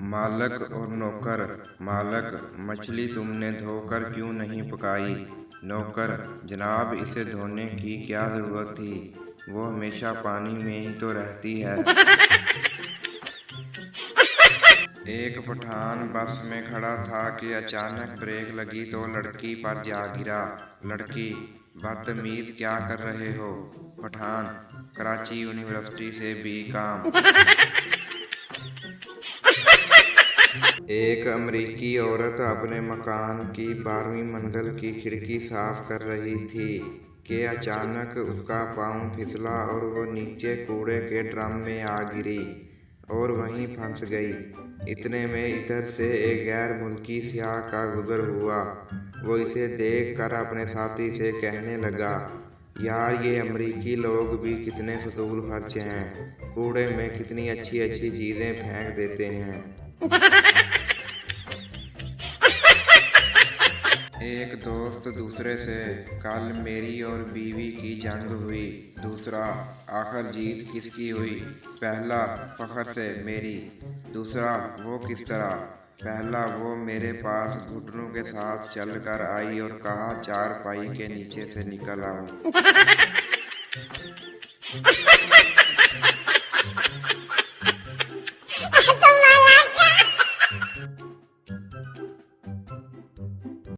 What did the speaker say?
मालक और नौकर। मालक, मछली तुमने धोकर क्यों नहीं पकाई? नौकर, जनाब इसे धोने की क्या जरूरत थी, वो हमेशा पानी में ही तो रहती है। एक पठान बस में खड़ा था कि अचानक ब्रेक लगी तो लड़की पर जा गिरा। लड़की, बदतमीज क्या कर रहे हो? पठान, कराची यूनिवर्सिटी से बीकॉम। एक अमेरिकी औरत अपने मकान की 12वीं मंजिल की खिड़की साफ कर रही थी कि अचानक उसका पांव फिसला और वो नीचे कूड़े के ड्रम में आ गिरी और वहीं फंस गई। इतने में इधर से एक गैर मुल्की सियाह का गुजर हुआ। वो इसे देख कर अपने साथी से कहने लगा, यार ये अमेरिकी लोग भी कितने फजूल खर्च हैं, कूड़े में कितनी अच्छी अच्छी चीज़ें फेंक देते हैं। एक दोस्त दूसरे से, कल मेरी और बीवी की जंग हुई। दूसरा, आखिर जीत किसकी हुई? पहला, फखर से, मेरी। दूसरा, वो किस तरह? पहला, वो मेरे पास घुटनों के साथ चल कर आई और कहा, चारपाई के नीचे से निकल आओ।